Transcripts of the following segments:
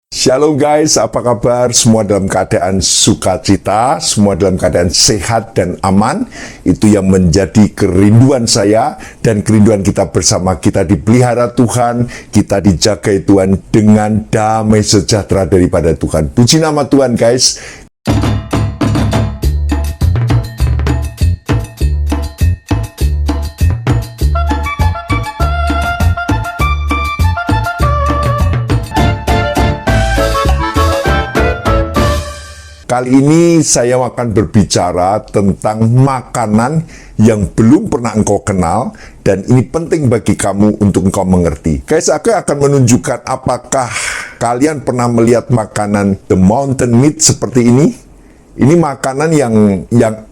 Shalom guys, apa kabar? Semua dalam keadaan sukacita, semua dalam keadaan sehat dan aman. Itu yang menjadi kerinduan saya dan kerinduan kita bersama. Kita dipelihara Tuhan, kita dijaga Tuhan dengan damai sejahtera daripada Tuhan. Puji nama Tuhan guys. Kali ini saya akan berbicara tentang makanan yang belum pernah engkau kenal dan ini penting bagi kamu untuk engkau mengerti. Guys, aku akan menunjukkan apakah kalian pernah melihat makanan the mountain meat seperti ini. Ini makanan yang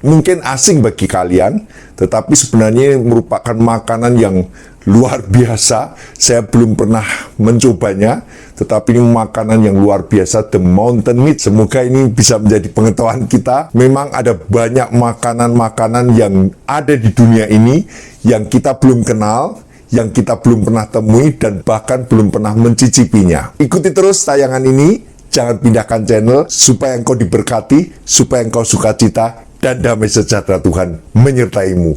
mungkin asing bagi kalian, tetapi sebenarnya merupakan makanan yang luar biasa. Saya belum pernah mencobanya, tetapi ini makanan yang luar biasa, the mountain meat. Semoga ini bisa menjadi pengetahuan kita. Memang ada banyak makanan-makanan yang ada di dunia ini yang kita belum kenal, yang kita belum pernah temui, dan bahkan belum pernah mencicipinya. Ikuti terus tayangan ini. Jangan pindahkan channel supaya engkau diberkati, supaya engkau sukacita dan damai sejahtera Tuhan menyertaimu.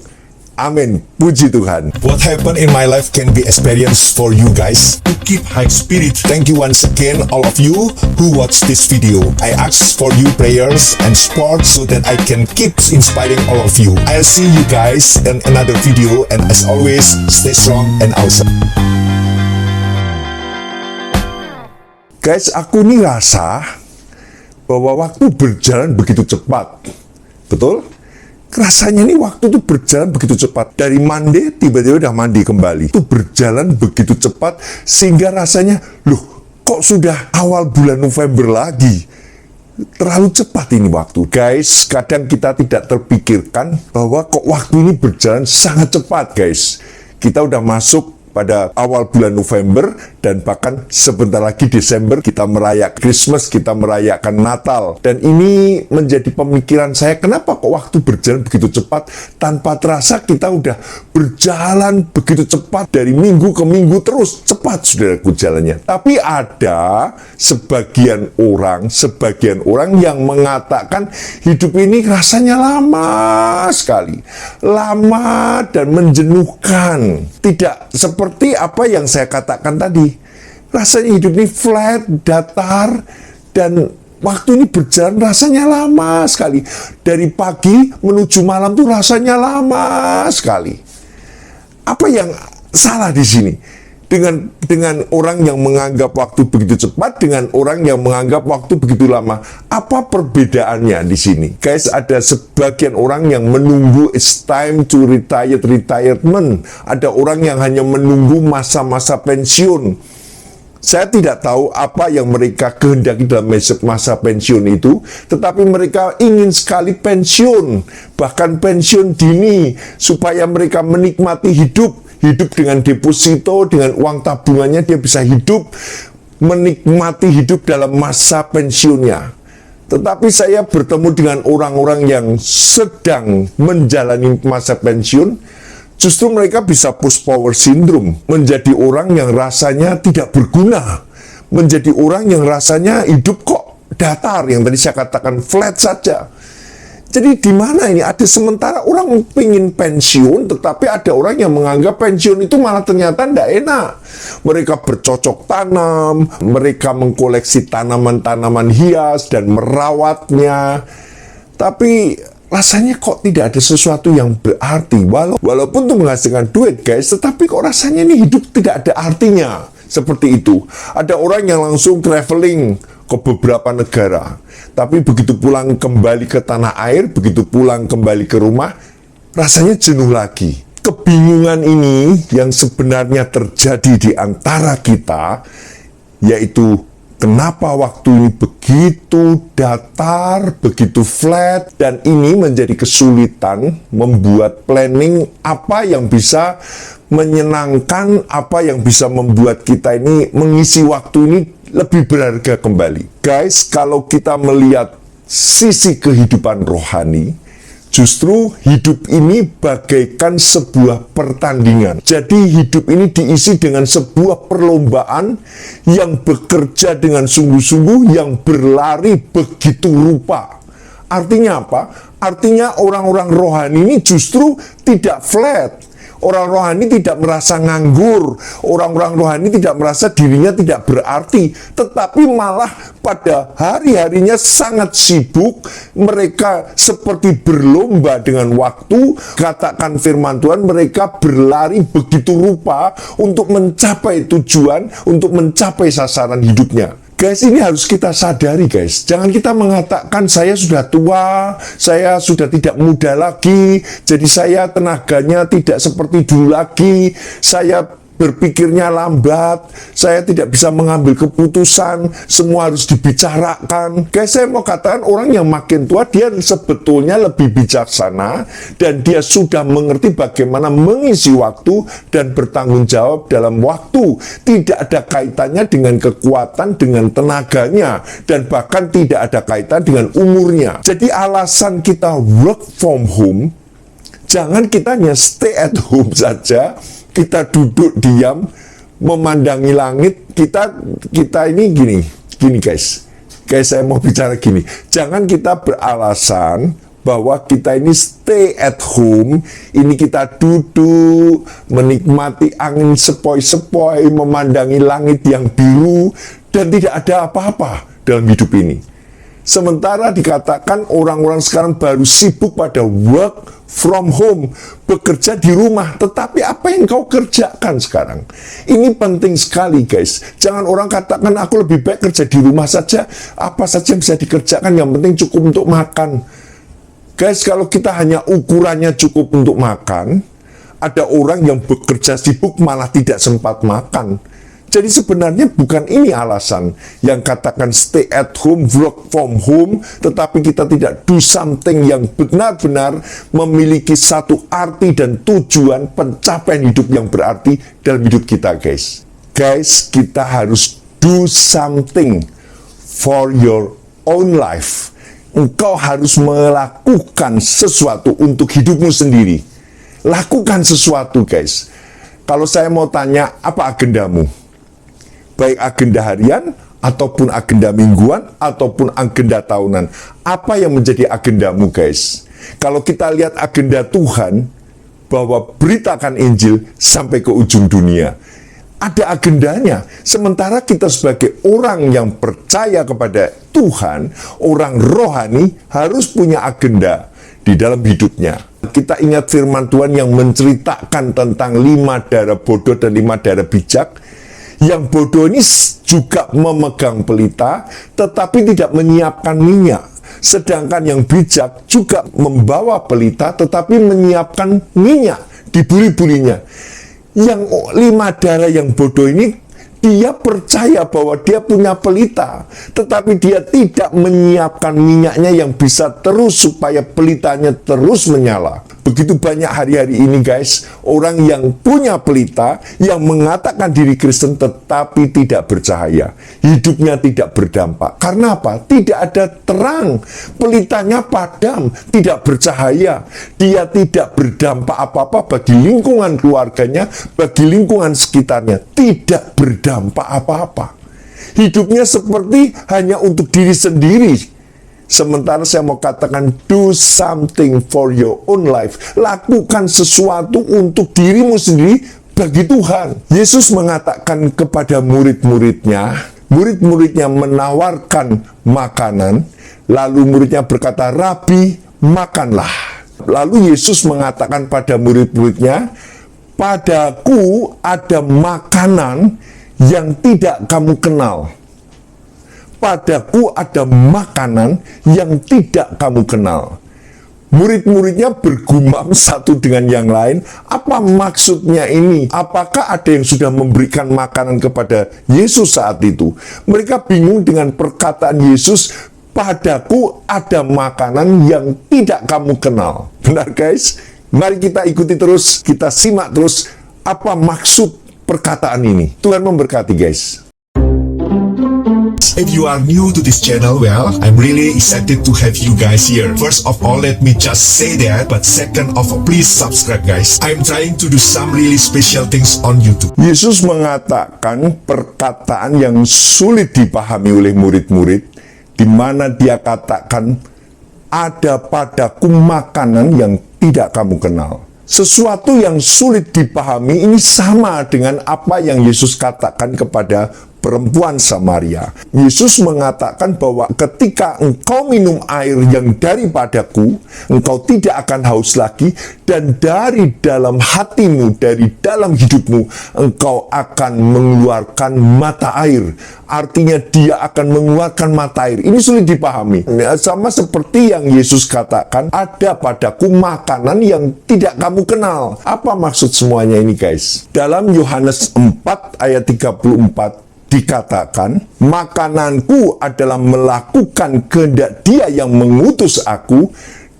Amin. Puji Tuhan. What happened in my life can be experienced for you guys. To keep high spirit. Thank you once again all of you who watch this video. I ask for you prayers and support so that I can keep inspiring all of you. I'll see you guys in another video, and as always, stay strong and awesome. Guys, aku nih rasa bahwa waktu berjalan begitu cepat. Betul? Rasanya nih waktu tuh berjalan begitu cepat. Dari mandi, tiba-tiba udah mandi kembali. Itu berjalan begitu cepat, sehingga rasanya, loh, kok sudah awal bulan November lagi? Terlalu cepat ini waktu. Guys, kadang kita tidak terpikirkan bahwa kok waktu ini berjalan sangat cepat, guys. Kita udah masuk pada awal bulan November, dan bahkan sebentar lagi Desember kita merayakan Christmas, kita merayakan Natal. Dan ini menjadi pemikiran saya, kenapa kok waktu berjalan begitu cepat? Tanpa terasa kita udah berjalan begitu cepat dari minggu ke minggu, terus cepat saudaraku jalannya. Tapi ada sebagian orang yang mengatakan hidup ini rasanya lama sekali, lama dan menjenuhkan. Tidak seperti apa yang saya katakan tadi. Rasanya hidup ini flat, datar, dan waktu ini berjalan rasanya lama sekali. Dari pagi menuju malam tuh rasanya lama sekali. Apa yang salah di sini? Dengan orang yang menganggap waktu begitu cepat, dengan orang yang menganggap waktu begitu lama. Apa perbedaannya di sini? Guys, ada sebagian orang yang menunggu it's time to retirement. Ada orang yang hanya menunggu masa-masa pensiun. Saya tidak tahu apa yang mereka kehendaki dalam masa pensiun itu, tetapi mereka ingin sekali pensiun, bahkan pensiun dini, supaya mereka menikmati hidup dengan deposito, dengan uang tabungannya dia bisa hidup, menikmati hidup dalam masa pensiunnya. Tetapi saya bertemu dengan orang-orang yang sedang menjalani masa pensiun, justru mereka bisa post power syndrome, menjadi orang yang rasanya tidak berguna, menjadi orang yang rasanya hidup kok datar, yang tadi saya katakan flat saja. Jadi di mana ini? Ada sementara orang pengen pensiun, tetapi ada orang yang menganggap pensiun itu malah ternyata tidak enak. Mereka bercocok tanam, mereka mengkoleksi tanaman-tanaman hias dan merawatnya. Tapi rasanya kok tidak ada sesuatu yang berarti. Walaupun itu menghasilkan duit guys, tetapi kok rasanya ini hidup tidak ada artinya. Seperti itu. Ada orang yang langsung traveling ke beberapa negara, tapi begitu pulang kembali ke tanah air, begitu pulang kembali ke rumah, rasanya jenuh lagi. Kebingungan ini yang sebenarnya terjadi di antara kita, yaitu kenapa waktu ini begitu datar, begitu flat, dan ini menjadi kesulitan membuat planning apa yang bisa menyenangkan, apa yang bisa membuat kita ini mengisi waktu ini lebih berharga kembali. Guys, kalau kita melihat sisi kehidupan rohani, Justru hidup ini bagaikan sebuah pertandingan. Jadi hidup ini diisi dengan sebuah perlombaan yang bekerja dengan sungguh-sungguh, yang berlari begitu rupa. Artinya apa? Artinya orang-orang rohani ini justru tidak flat. Orang rohani tidak merasa nganggur. Orang-orang rohani tidak merasa dirinya tidak berarti. Tetapi malah pada hari-harinya sangat sibuk. Mereka seperti berlomba dengan waktu. Katakan firman Tuhan, mereka berlari begitu rupa untuk mencapai tujuan, untuk mencapai sasaran hidupnya. Guys, ini harus kita sadari guys. Jangan kita mengatakan saya sudah tua, saya sudah tidak muda lagi, jadi saya tenaganya tidak seperti dulu lagi, saya berpikirnya lambat, saya tidak bisa mengambil keputusan, semua harus dibicarakan. Guys, saya mau katakan orang yang makin tua, dia sebetulnya lebih bijaksana, dan dia sudah mengerti bagaimana mengisi waktu dan bertanggung jawab dalam waktu. Tidak ada kaitannya dengan kekuatan, dengan tenaganya, dan bahkan tidak ada kaitan dengan umurnya. Jadi alasan kita work from home, jangan kita hanya stay at home saja, kita duduk diam, memandangi langit, kita ini gini guys, saya mau bicara gini, jangan kita beralasan bahwa kita ini stay at home, ini kita duduk, menikmati angin sepoi-sepoi, memandangi langit yang biru, dan tidak ada apa-apa dalam hidup ini. Sementara dikatakan orang-orang sekarang baru sibuk pada work from home, bekerja di rumah. Tetapi apa yang kau kerjakan sekarang? Ini penting sekali guys. Jangan orang katakan aku lebih baik kerja di rumah saja. Apa saja bisa dikerjakan, yang penting cukup untuk makan. Guys, kalau kita hanya ukurannya cukup untuk makan, ada orang yang bekerja sibuk malah tidak sempat makan. Jadi sebenarnya bukan ini alasan yang katakan stay at home, work from home, tetapi kita tidak do something yang benar-benar memiliki satu arti dan tujuan pencapaian hidup yang berarti dalam hidup kita guys. Guys, kita harus do something for your own life. Engkau harus melakukan sesuatu untuk hidupmu sendiri. Lakukan sesuatu guys. Kalau saya mau tanya, apa agendamu? Baik agenda harian, ataupun agenda mingguan, ataupun agenda tahunan. Apa yang menjadi agendamu guys? Kalau kita lihat agenda Tuhan, bahwa beritakan Injil sampai ke ujung dunia, ada agendanya. Sementara kita sebagai orang yang percaya kepada Tuhan, orang rohani, harus punya agenda di dalam hidupnya. Kita ingat firman Tuhan yang menceritakan tentang 5 darah bodoh dan 5 darah bijak. Yang bodoh ini juga memegang pelita, tetapi tidak menyiapkan minyak. Sedangkan yang bijak juga membawa pelita, tetapi menyiapkan minyak di buri-burinya. Yang 5 darah yang bodoh ini, dia percaya bahwa dia punya pelita, tetapi dia tidak menyiapkan minyaknya yang bisa terus supaya pelitanya terus menyala. Begitu banyak hari-hari ini guys, orang yang punya pelita, yang mengatakan diri Kristen tetapi tidak bercahaya. Hidupnya tidak berdampak. Karena apa? Tidak ada terang. Pelitanya padam, tidak bercahaya. Dia tidak berdampak apa-apa bagi lingkungan keluarganya, bagi lingkungan sekitarnya. Tidak berdampak apa-apa. Hidupnya seperti hanya untuk diri sendiri. Sementara saya mau katakan, do something for your own life. Lakukan sesuatu untuk dirimu sendiri bagi Tuhan. Yesus mengatakan kepada murid-muridnya menawarkan makanan, lalu muridnya berkata, Rabi, makanlah. Lalu Yesus mengatakan pada murid-muridnya, padaku ada makanan yang tidak kamu kenal. Padaku ada makanan yang tidak kamu kenal. Murid-muridnya bergumam satu dengan yang lain, apa maksudnya ini? Apakah ada yang sudah memberikan makanan kepada Yesus saat itu? Mereka bingung dengan perkataan Yesus, padaku ada makanan yang tidak kamu kenal. Benar guys? Mari kita ikuti terus, kita simak terus apa maksud perkataan ini. Tuhan memberkati guys. If you are new to this channel, well, I'm really excited to have you guys here. First of all, let me just say that, but second of all, please subscribe guys. I'm trying to do some really special things on YouTube. Yesus mengatakan perkataan yang sulit dipahami oleh murid-murid, di mana dia katakan, ada padaku makanan yang tidak kamu kenal. Sesuatu yang sulit dipahami ini sama dengan apa yang Yesus katakan kepada perempuan Samaria. Yesus mengatakan bahwa ketika engkau minum air yang daripadaku, engkau tidak akan haus lagi, dan dari dalam hatimu, dari dalam hidupmu, engkau akan mengeluarkan mata air. Artinya dia akan mengeluarkan mata air. Ini sulit dipahami. Sama seperti yang Yesus katakan, ada padaku makanan yang tidak kamu kenal. Apa maksud semuanya ini guys? Dalam Yohanes 4 ayat 34, dikatakan, makananku adalah melakukan kehendak dia yang mengutus aku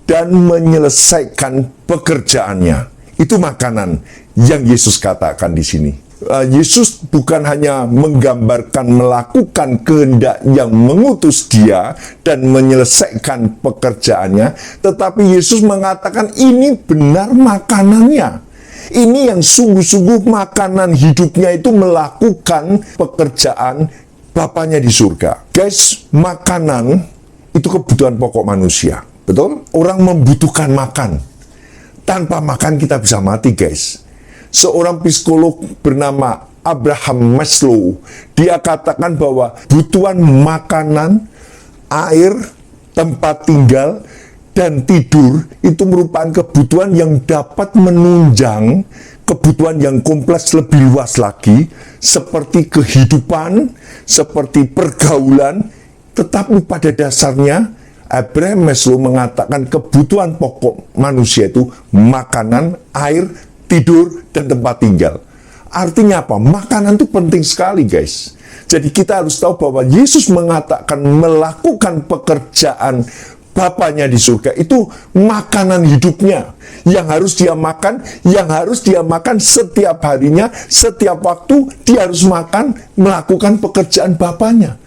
dan menyelesaikan pekerjaannya. Itu makanan yang Yesus katakan di sini. Yesus bukan hanya menggambarkan melakukan kehendak yang mengutus dia dan menyelesaikan pekerjaannya, tetapi Yesus mengatakan ini benar makanannya. Ini yang sungguh-sungguh makanan hidupnya itu melakukan pekerjaan Bapaknya di surga. Guys, makanan itu kebutuhan pokok manusia. Betul? Orang membutuhkan makan. Tanpa makan kita bisa mati guys. Seorang psikolog bernama Abraham Maslow, dia katakan bahwa kebutuhan makanan, air, tempat tinggal, dan tidur itu merupakan kebutuhan yang dapat menunjang kebutuhan yang kompleks lebih luas lagi, seperti kehidupan, seperti pergaulan. Tetapi pada dasarnya Abraham Maslow mengatakan kebutuhan pokok manusia itu makanan, air, tidur, dan tempat tinggal. Artinya apa? Makanan itu penting sekali guys. Jadi kita harus tahu bahwa Yesus mengatakan melakukan pekerjaan Bapaknya di surga itu makanan hidupnya yang harus dia makan, yang harus dia makan setiap harinya, setiap waktu dia harus makan, melakukan pekerjaan Bapaknya.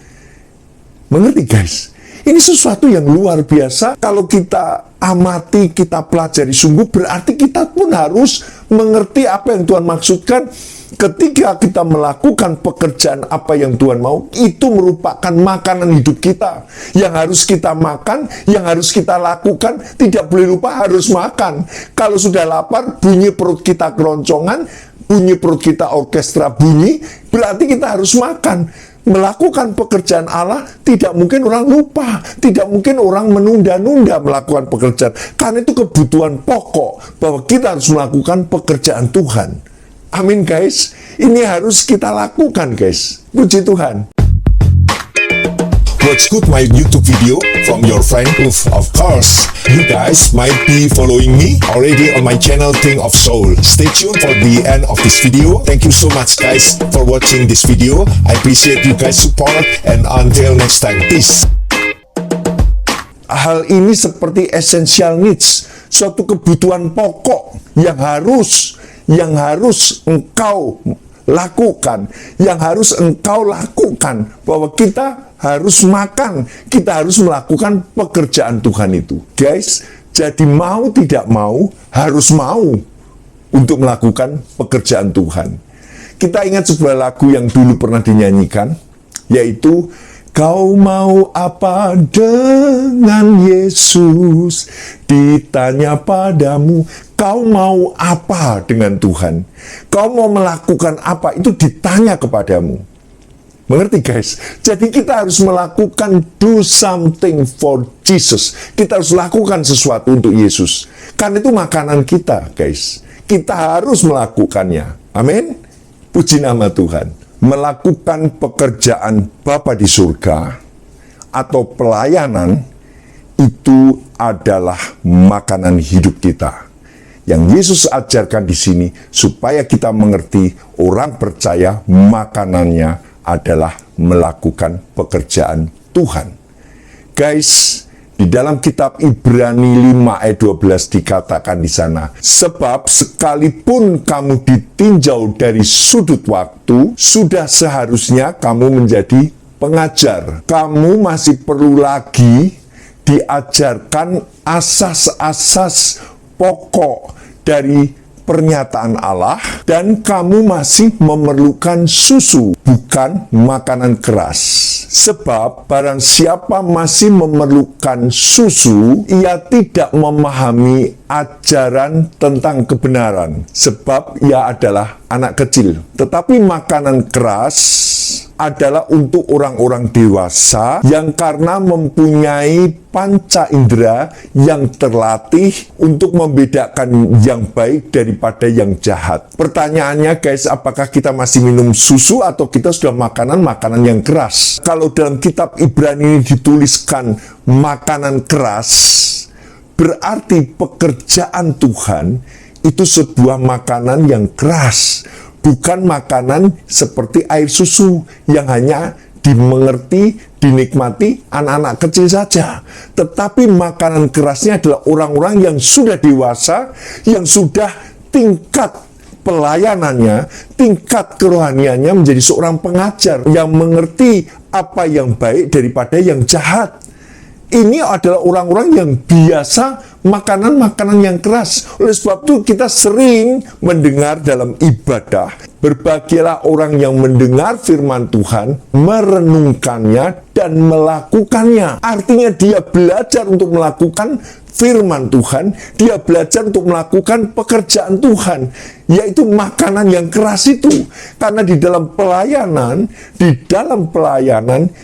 Mengerti guys? Ini sesuatu yang luar biasa. Kalau kita amati, kita pelajari sungguh, berarti kita pun harus mengerti apa yang Tuhan maksudkan. Ketika kita melakukan pekerjaan apa yang Tuhan mau, itu merupakan makanan hidup kita. Yang harus kita makan, yang harus kita lakukan, tidak boleh lupa harus makan. Kalau sudah lapar, bunyi perut kita keroncongan, bunyi perut kita orkestra bunyi, berarti kita harus makan. Melakukan pekerjaan Allah, tidak mungkin orang lupa, tidak mungkin orang menunda-nunda melakukan pekerjaan. Karena itu kebutuhan pokok, bahwa kita harus melakukan pekerjaan Tuhan. Amin guys, ini harus kita lakukan guys. Puji Tuhan. Watch good my YouTube video from your friend. Of course, you guys might be following me already on my channel King of Soul. Stay tuned for the end of this video. Thank you so much guys for watching this video. I appreciate you guys support, and until next time, peace. Hal ini seperti essential needs, suatu kebutuhan pokok yang harus engkau lakukan, bahwa kita harus makan, kita harus melakukan pekerjaan Tuhan itu. Guys, jadi mau tidak mau, harus mau untuk melakukan pekerjaan Tuhan. Kita ingat sebuah lagu yang dulu pernah dinyanyikan, yaitu kau mau apa dengan Yesus? Ditanya padamu, kau mau apa dengan Tuhan? Kau mau melakukan apa? Itu ditanya kepadamu. Mengerti guys? Jadi kita harus melakukan do something for Jesus. Kita harus lakukan sesuatu untuk Yesus. Karena itu makanan kita guys. Kita harus melakukannya. Amin. Puji nama Tuhan. Melakukan pekerjaan Bapa di surga atau pelayanan itu adalah makanan hidup kita. Yang Yesus ajarkan di sini supaya kita mengerti, orang percaya makanannya adalah melakukan pekerjaan Tuhan. Guys, di dalam kitab Ibrani 5 ayat 12 dikatakan di sana, sebab sekalipun kamu ditinjau dari sudut waktu, sudah seharusnya kamu menjadi pengajar, kamu masih perlu lagi diajarkan asas-asas pokok dari pernyataan Allah, dan kamu masih memerlukan susu, bukan makanan keras. Sebab barang siapa masih memerlukan susu, ia tidak memahami ajaran tentang kebenaran, sebab ia adalah anak kecil. Tetapi makanan keras adalah untuk orang-orang dewasa yang karena mempunyai panca indera yang terlatih untuk membedakan yang baik daripada yang jahat. Pertanyaannya guys, apakah kita masih minum susu atau kita sudah makanan yang keras? Kalau dalam kitab Ibrani ini dituliskan makanan keras, berarti pekerjaan Tuhan itu sebuah makanan yang keras, bukan makanan seperti air susu yang hanya dimengerti, dinikmati anak-anak kecil saja. Tetapi makanan kerasnya adalah orang-orang yang sudah dewasa, yang sudah tingkat pelayanannya, tingkat kerohaniannya menjadi seorang pengajar yang mengerti apa yang baik daripada yang jahat. Ini adalah orang-orang yang biasa makanan-makanan yang keras. Oleh sebab itu kita sering mendengar dalam ibadah, berbahagialah orang yang mendengar firman Tuhan, merenungkannya dan melakukannya. Artinya dia belajar untuk melakukan firman Tuhan, dia belajar untuk melakukan pekerjaan Tuhan, yaitu makanan yang keras itu. Karena di dalam pelayanan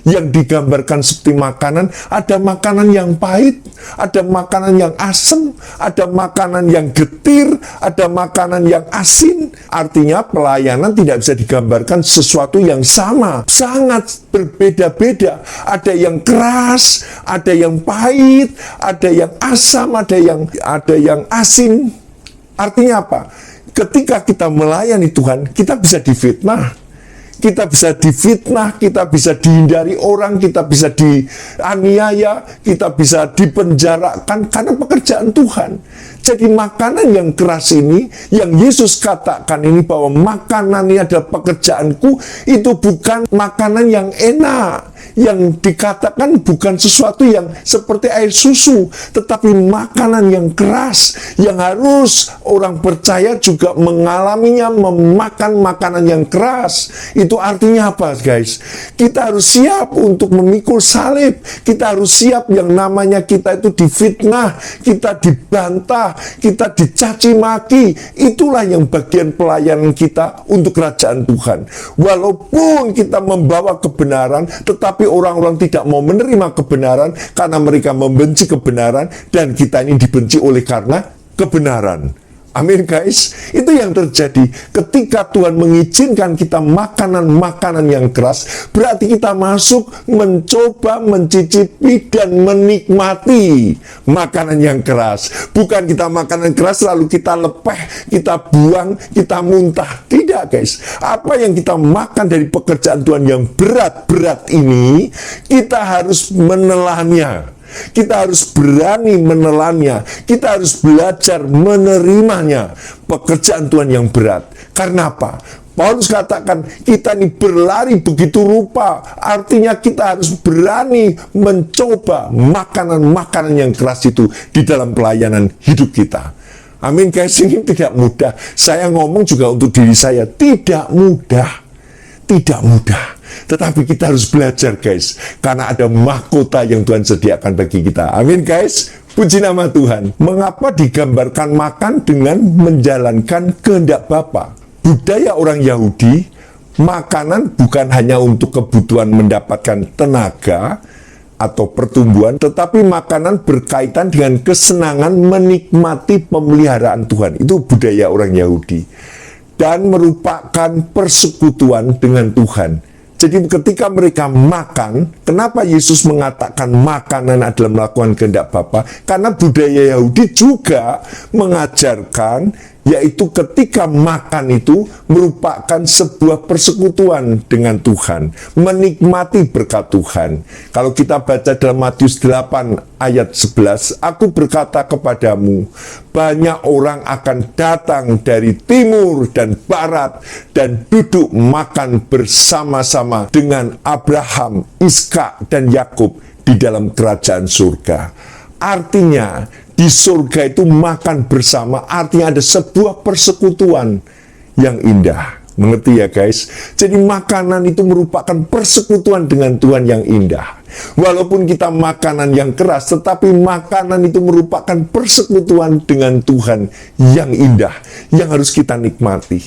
yang digambarkan seperti makanan, ada makanan yang pahit, ada makanan yang asam, ada makanan yang getir, ada makanan yang asin. Artinya pelayanan tidak bisa digambarkan sesuatu yang sama, sangat berbeda-beda. Ada yang keras, ada yang pahit, ada yang asam, ada yang asin. Artinya apa? Ketika kita melayani Tuhan, kita bisa difitnah, kita bisa dihindari orang, kita bisa dianiaya, kita bisa dipenjarakan karena pekerjaan Tuhan. Jadi makanan yang keras ini, yang Yesus katakan ini bahwa makanan ini adalah pekerjaanku, itu bukan makanan yang enak, yang dikatakan bukan sesuatu yang seperti air susu, tetapi makanan yang keras, yang harus orang percaya juga mengalaminya, memakan makanan yang keras. Itu artinya apa guys? Kita harus siap untuk memikul salib, kita harus siap yang namanya kita itu difitnah, kita dibantah, kita dicaci maki. Itulah yang bagian pelayanan kita untuk kerajaan Tuhan. Walaupun kita membawa kebenaran, tetapi orang-orang tidak mau menerima kebenaran karena mereka membenci kebenaran, dan kita ini dibenci oleh karena kebenaran. Amin guys, itu yang terjadi ketika Tuhan mengizinkan kita makanan-makanan yang keras. Berarti kita masuk mencoba, mencicipi dan menikmati makanan yang keras. Bukan kita makanan keras lalu kita lepeh, kita buang, kita muntah. Tidak guys, apa yang kita makan dari pekerjaan Tuhan yang berat-berat ini, kita harus menelannya. Kita harus berani menelannya. Kita harus belajar menerimanya. Pekerjaan Tuhan yang berat. Karena apa? Paulus katakan kita ini berlari begitu rupa. Artinya kita harus berani mencoba makanan-makanan yang keras itu di dalam pelayanan hidup kita. Amin guys, ini tidak mudah. Saya ngomong juga untuk diri saya, tidak mudah. Tidak mudah, tetapi kita harus belajar guys, karena ada mahkota yang Tuhan sediakan bagi kita. Amin guys, puji nama Tuhan. Mengapa digambarkan makan dengan menjalankan kehendak Bapa? Budaya orang Yahudi, makanan bukan hanya untuk kebutuhan mendapatkan tenaga atau pertumbuhan, tetapi makanan berkaitan dengan kesenangan menikmati pemeliharaan Tuhan. Itu budaya orang Yahudi. Dan merupakan persekutuan dengan Tuhan. Jadi ketika mereka makan, kenapa Yesus mengatakan makanan adalah melakukan kehendak Bapa? Karena budaya Yahudi juga mengajarkan yaitu ketika makan itu merupakan sebuah persekutuan dengan Tuhan, menikmati berkat Tuhan. Kalau kita baca dalam Matius 8 ayat 11, aku berkata kepadamu, banyak orang akan datang dari timur dan barat dan duduk makan bersama-sama dengan Abraham, Ishak, dan Yakub di dalam kerajaan surga. Artinya, di surga itu makan bersama, artinya ada sebuah persekutuan yang indah. Mengerti ya guys? Jadi makanan itu merupakan persekutuan dengan Tuhan yang indah. Walaupun kita makanan yang keras, tetapi makanan itu merupakan persekutuan dengan Tuhan yang indah, yang harus kita nikmati.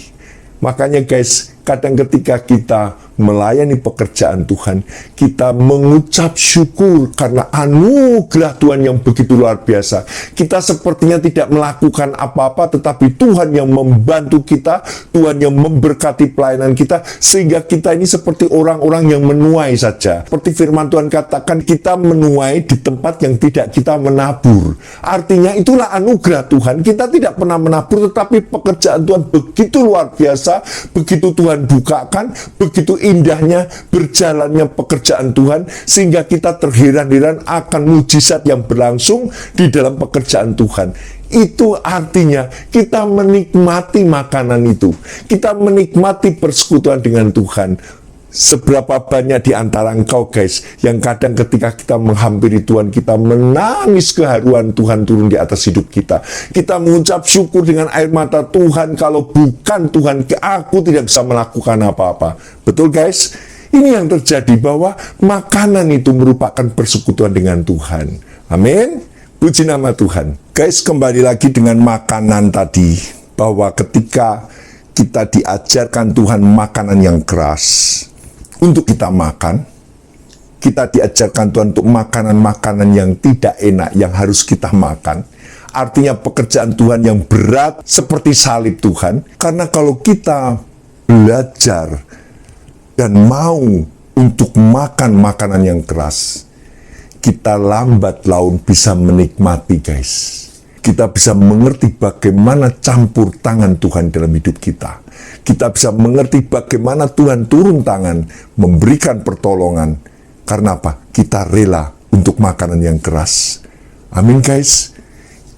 Makanya guys, kadang ketika kita melayani pekerjaan Tuhan, kita mengucap syukur karena anugerah Tuhan yang begitu luar biasa. Kita sepertinya tidak melakukan apa-apa, tetapi Tuhan yang membantu kita, Tuhan yang memberkati pelayanan kita, sehingga kita ini seperti orang-orang yang menuai saja. Seperti firman Tuhan katakan, kita menuai di tempat yang tidak kita menabur. Artinya itulah anugerah Tuhan. Kita tidak pernah menabur, tetapi pekerjaan Tuhan begitu luar biasa, begitu Tuhan bukakan, begitu indahnya berjalannya pekerjaan Tuhan, sehingga kita terheran-heran akan mujizat yang berlangsung di dalam pekerjaan Tuhan. Itu artinya kita menikmati makanan itu, kita menikmati persekutuan dengan Tuhan. Seberapa banyak di antara engkau guys, yang kadang ketika kita menghampiri Tuhan, kita menangis keharuan Tuhan turun di atas hidup kita. Kita mengucap syukur dengan air mata, Tuhan, kalau bukan Tuhan, aku tidak bisa melakukan apa-apa. Betul guys? Ini yang terjadi, bahwa makanan itu merupakan persekutuan dengan Tuhan. Amin. Puji nama Tuhan. Guys, kembali lagi dengan makanan tadi, bahwa ketika kita diajarkan Tuhan makanan yang keras untuk kita makan, kita diajarkan Tuhan untuk makanan-makanan yang tidak enak yang harus kita makan. Artinya pekerjaan Tuhan yang berat seperti salib Tuhan. Karena kalau kita belajar dan mau untuk makan makanan yang keras, kita lambat laun bisa menikmati guys. Kita bisa mengerti bagaimana campur tangan Tuhan dalam hidup kita. Kita bisa mengerti bagaimana Tuhan turun tangan, memberikan pertolongan. Karena apa? Kita rela untuk makanan yang keras. Amin guys.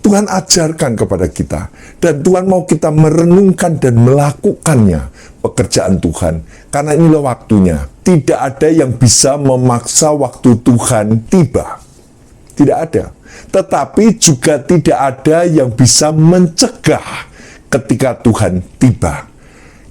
Tuhan ajarkan kepada kita. Dan Tuhan mau kita merenungkan dan melakukannya, pekerjaan Tuhan. Karena inilah waktunya. Tidak ada yang bisa memaksa waktu Tuhan tiba. Tidak ada. Tetapi juga tidak ada yang bisa mencegah ketika Tuhan tiba.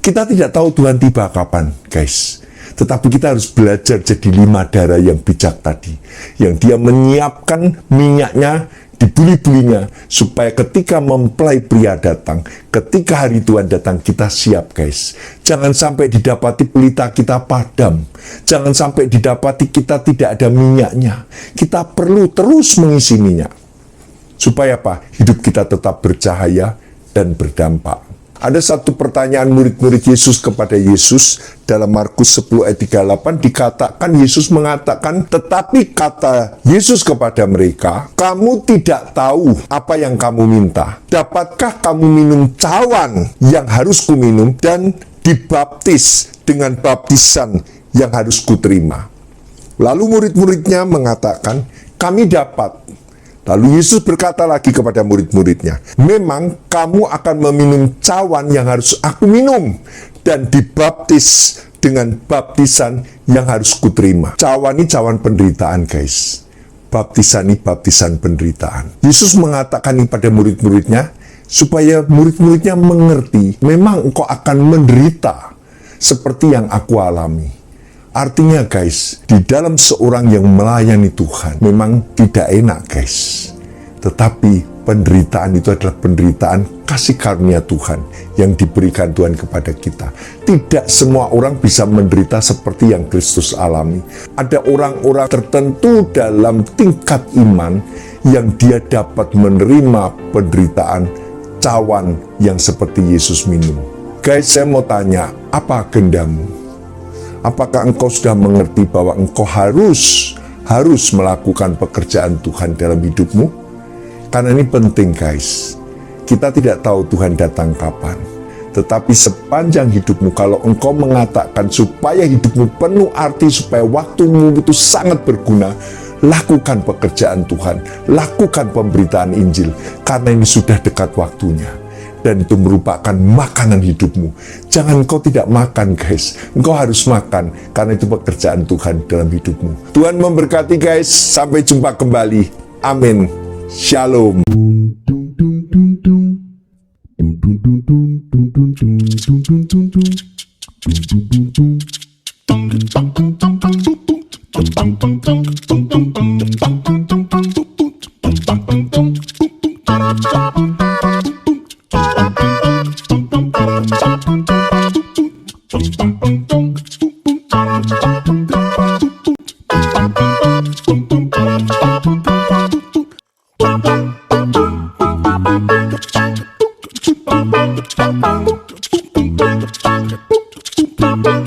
Kita tidak tahu Tuhan tiba kapan, guys. Tetapi kita harus belajar jadi lima darah yang bijak tadi. Yang dia menyiapkan minyaknya, dibuli-bulinya, supaya ketika mempelai pria datang, ketika hari Tuhan datang, kita siap guys. Jangan sampai didapati pelita kita padam. Jangan sampai didapati kita tidak ada minyaknya. Kita perlu terus mengisi minyak. Supaya apa? Hidup kita tetap bercahaya dan berdampak. Ada satu pertanyaan murid-murid Yesus kepada Yesus dalam Markus 10 ayat 38 dikatakan, Yesus mengatakan, tetapi kata Yesus kepada mereka, kamu tidak tahu apa yang kamu minta. Dapatkah kamu minum cawan yang harus kuminum dan dibaptis dengan baptisan yang harus kuterima? Lalu murid-muridnya mengatakan, kami dapat. Lalu Yesus berkata lagi kepada murid-muridnya, memang kamu akan meminum cawan yang harus aku minum dan dibaptis dengan baptisan yang harus kuterima. Cawan ini cawan penderitaan guys. Baptisan ini baptisan penderitaan. Yesus mengatakan ini pada murid-muridnya supaya murid-muridnya mengerti, memang engkau akan menderita seperti yang aku alami. Artinya guys, di dalam seorang yang melayani Tuhan memang tidak enak guys. Tetapi penderitaan itu adalah penderitaan kasih karunia Tuhan yang diberikan Tuhan kepada kita. Tidak semua orang bisa menderita seperti yang Kristus alami. Ada orang-orang tertentu dalam tingkat iman yang dia dapat menerima penderitaan cawan yang seperti Yesus minum. Guys, saya mau tanya, apa agendamu? Apakah engkau sudah mengerti bahwa engkau harus melakukan pekerjaan Tuhan dalam hidupmu? Karena ini penting guys. Kita tidak tahu Tuhan datang kapan. Tetapi sepanjang hidupmu, kalau engkau mengatakan supaya hidupmu penuh arti, supaya waktumu itu sangat berguna, lakukan pekerjaan Tuhan, lakukan pemberitaan Injil, karena ini sudah dekat waktunya. Dan itu merupakan makanan hidupmu. Jangan engkau tidak makan, guys. Engkau harus makan, karena itu pekerjaan Tuhan dalam hidupmu. Tuhan memberkati, guys. Sampai jumpa kembali. Amin. Shalom. Bang.